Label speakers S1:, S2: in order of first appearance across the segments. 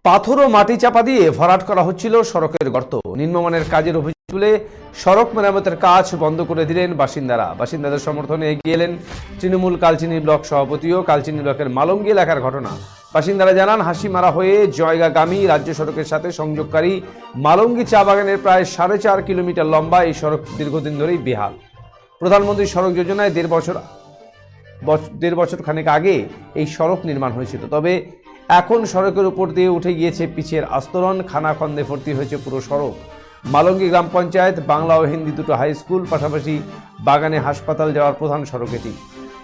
S1: পাথর ও মাটি চাপা দিয়ে ভরাট করা হচ্ছিল সড়কের গর্ত। নিম্নমানের কাজের অভিযোগ তুলে সড়ক মেরামতের কাজ বন্ধ করে দিলেন বাসিন্দাদের সমর্থনে এগিয়ে এলেন তৃণমূল কালচিনি ব্লক সভাপতিও। কালচিনি ব্লকের মালঙ্গি এলাকার ঘটনা। বাসিন্দারা জানান, হাসিমারা হয়ে জয়গাগামী রাজ্য সড়কের সাথে সংযোগকারী মালঙ্গি চা বাগানের প্রায় 4.5 কিলোমিটার লম্বা এই সড়ক দীর্ঘদিন ধরেই বেহাল। প্রধানমন্ত্রী সড়ক যোজনায় দেড় বছর খানেক আগে এই সড়ক নির্মাণ হয়েছিল। তবে এখন সড়কের উপর দিয়ে উঠে গিয়েছে পিচের আস্তরণ, খানাখন্দে ভর্তি হয়েছে পুরো সড়ক। মালঙ্গি গ্রাম পঞ্চায়েত, বাংলা ও হিন্দি দুটো হাই স্কুল, পাশাপাশি বাগানে হাসপাতাল যাওয়ার প্রধান সড়ক এটি।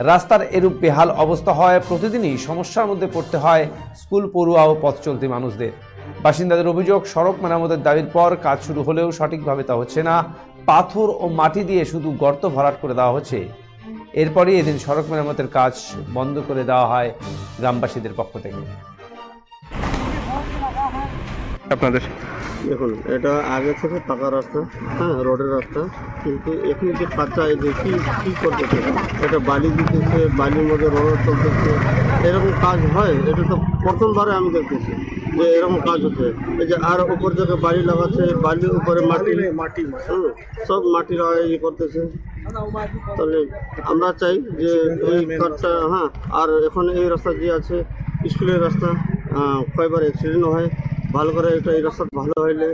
S1: রাস্তার এরূপ বেহাল অবস্থা হয় প্রতিদিনই সমস্যার মধ্যে পড়তে হয় স্কুল পড়ুয়া ও পথ চলতি মানুষদের। বাসিন্দাদের অভিযোগ, সড়ক মেরামতের দাবির পর কাজ শুরু হলেও সঠিকভাবে তা হচ্ছে না। পাথর ও মাটি দিয়ে শুধু গর্ত ভরাট করে দেওয়া হচ্ছে। এরপরই এদিন সড়ক মেরামতের কাজ বন্ধ করে দেওয়া হয় গ্রামবাসীদের পক্ষ থেকে।
S2: আপনাদের
S3: দেখুন, এটা আগে থেকে পাকা রাস্তা, হ্যাঁ, রোডের রাস্তা, কিন্তু এখন যে কাঁচা এই যে কী করতেছে, এটা বালি দিতেছে, বালির মধ্যে রোড চলতেছে। এরকম কাজ হয়? এটা তো প্রথমবারে আমি দেখতেছি যে এরকম কাজ হচ্ছে। এই যে আর উপর থেকে বালি লাগাচ্ছে, বালির উপরে মাটি সব মাটি ইয়ে করতেছে। তাহলে আমরা চাই যে এই কাজটা, হ্যাঁ, আর এখন এই রাস্তা যে আছে স্কুলের রাস্তা, কয়েকবার অ্যাক্সিডেন্ট হয়। ভালো করে এটা এই রাস্তা ভালো হইলে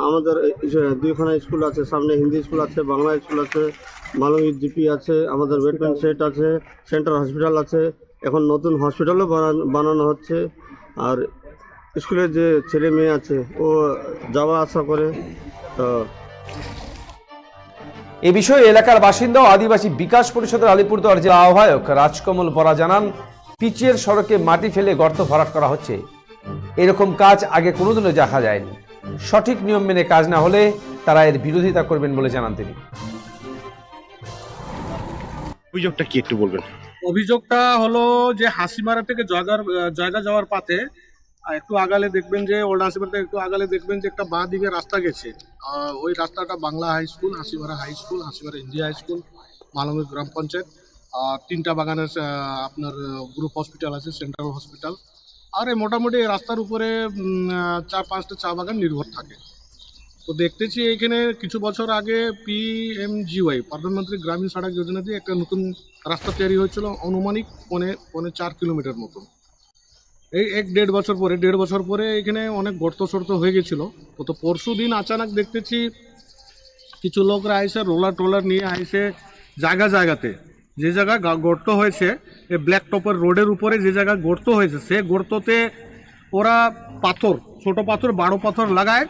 S3: আমাদের দুইখানা স্কুল আছে, সামনে হিন্দি স্কুল আছে, বাংলা স্কুল আছে, মালঙ্গি জিপি আছে, আমাদের ওয়েটম্যান সেট আছে, সেন্ট্রাল হসপিটাল আছে। এখন নতুন হসপিটালও বানানো হচ্ছে। আর স্কুলের যে ছেলে মেয়ে আছে ও যাওয়া আসা করে। তো
S1: এ বিষয়ে এলাকার বাসিন্দা ও আদিবাসী বিকাশ পরিষদের আলিপুরদুয়ার জেলা আহ্বায়ক রাজকমল বরা জানান, পিচের সড়কে মাটি ফেলে গর্ত ভরাট করা হচ্ছে। এরকম কাজ আগে কোনোদিনও দেখা যায়নি। সঠিক নিয়ম মেনে কাজ না হলে তারা এর বিরোধিতা করবেন বলে জানান তিনি।
S2: অভিযোগটা কি একটু বলবেন?
S4: অভিযোগটা হলো যে হাসিমারা থেকে জায়গা যাওয়ার পথে একটু আগালে দেখবেন যে ওল্ড হাসিমারা থেকে একটু আগালে দেখবেন যে একটা বাঁ দিকে রাস্তা গেছে। ওই রাস্তাটা Bangla high school, Hasimara high school, Hasimara Hindi high school, Malangi গ্রাম পঞ্চায়েত, আর 3টা বাগানের আপনার গ্রুপ হসপিটাল আছে, সেন্ট্রাল হসপিটাল। আর মোটামুটি রাস্তার উপরে 4-5টা চা বাগান নির্ভর থাকে। তো দেখতেছি এখানে কিছু বছর আগে PMGY, প্রধানমন্ত্রী গ্রামীণ সড়ক যোজনা দিয়ে একটা নতুন রাস্তা তৈরি হয়েছিল, আনুমানিক 4 কিলোমিটার মতন। এই 1-1.5 বছর পরে এখানে অনেক গর্ত সর্ত হয়ে গেছিল। তো পরশু দিন আচানক দেখতেছি কিছু লোকরা আইসে রোলার নিয়ে আইসে জায়গাতে যে জায়গায় গর্ত হয়েছে, এই ব্ল্যাক টপের রোডের উপরে যে জায়গায় গর্ত হয়েছে, সে গর্ততে ওরা ছোট পাথর, বড় পাথর লাগায়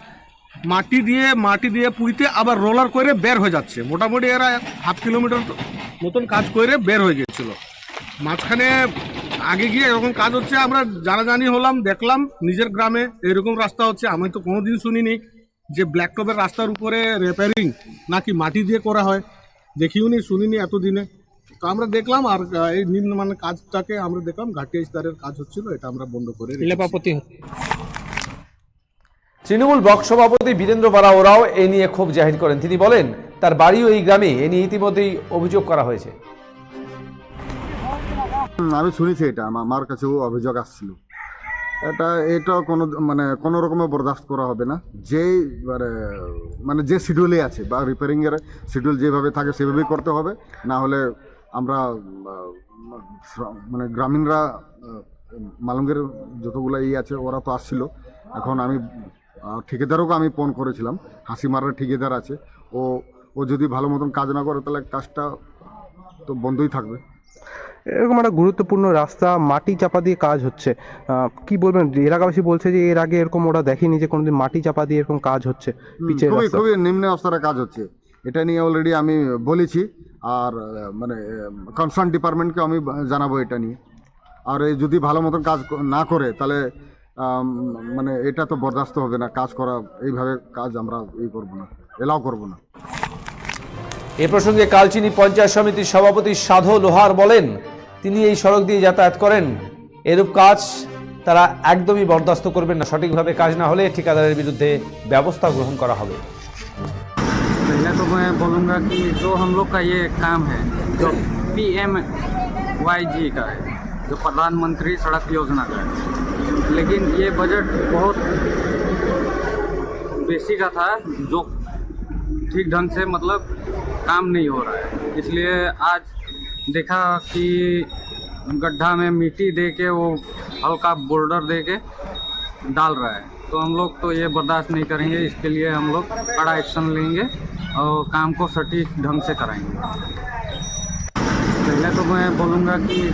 S4: মাটি দিয়ে পুঁইতে আবার রোলার করে বের হয়ে যাচ্ছে। মোটামুটি এরা 1/2 কিলোমিটার মতন কাজ করে বের হয়ে গিয়েছিল। মাঝখানে আগে গিয়ে এরকম কাজ হচ্ছে, আমরা জানাজানি হলাম, দেখলাম নিজের গ্রামে এরকম রাস্তা হচ্ছে। আমি তো কোনোদিন শুনিনি যে ব্ল্যাক টপের রাস্তার উপরে রিপেয়ারিং নাকি মাটি দিয়ে করা হয়, দেখিওনি শুনিনি এতদিনে। তো আমরা দেখলাম, আর এই নিম্নমানের কাজটাকে আমরা দেখলাম ঘাটিয়া ইস্তারের কাজ হচ্ছিল, এটা আমরা বন্ধ করে
S1: তৃণমূল ব্লক সভাপতি বীরেন্দ্র বারা ওরাও এ নিয়ে ক্ষোভ জাহির করেন। তিনি বলেন, তার বাড়িও এই গ্রামে। এ নিয়ে ইতিমধ্যেই অভিযোগ করা হয়েছে।
S5: আমি শুনেছি, এটা আমার কাছেও অভিযোগ আসছিল। এটা কোনো রকমের বরদাস্ত করা হবে না। যে শিডিউলে আছে বা রিপেয়ারিংয়ের শিডিউল যেভাবে থাকে সেভাবেই করতে হবে। না হলে আমরা গ্রামীণরা, মালঙ্গের যতগুলো আছে ওরা তো আসছিল। এখন আমি ঠিকাদারকে আমি ফোন করেছিলাম, হাসিমারার ঠিকাদার আছে, ও যদি ভালো মতন কাজ না করে তাহলে কাজটা তো বন্ধই থাকবে।
S2: এরকম একটা গুরুত্বপূর্ণ রাস্তা মাটি চাপা দিয়ে কাজ হচ্ছে, কি বলবেন? এলাকাবাসী বলছে যে এর আগে এরকম ওরা দেখেনি যে কোনোদিন মাটি চাপা দিয়ে এরকম কাজ হচ্ছে।
S5: খুবই নিম্ন স্তরে কাজ হচ্ছে। এটা নিয়ে অলরেডি আমি বলেছি, আর কনসার্ন ডিপার্টমেন্টকে আমি জানাবো এটা নিয়ে। আর যদি ভালো মতন কাজ না করে তাহলে এটা তো বরদাস্ত হবে না। কাজ করা এইভাবে কাজ আমরা এলাও করবো না।
S1: এ প্রসঙ্গে কালচিনি পঞ্চায়েত সমিতির সভাপতি সাধু লোহার বলেন, তিনি এই সড়ক দিয়ে যাতায়াত করেন। এরূপ কাজ তারা একদমই বরদাস্ত করবেন না। সঠিকভাবে কাজ না হলে ঠিকাদারের বিরুদ্ধে ব্যবস্থা গ্রহণ করা হবে।
S6: पहले तो मैं बोलूँगा कि जो हम लोग का ये काम है, जो PMYG का है, जो प्रधानमंत्री सड़क योजना का है, लेकिन ये बजट बहुत बेसी का था, जो ठीक ढंग से मतलब काम नहीं हो रहा है। इसलिए आज देखा कि गड्ढा में मिट्टी दे के वो हल्का बोल्डर दे के डाल रहा है, तो हम लोग तो ये बर्दाश्त नहीं करेंगे। इसके लिए हम लोग कड़ा एक्शन लेंगे और काम को सटीक ढंग से कराएंगे। पहले तो मैं बोलूँगा कि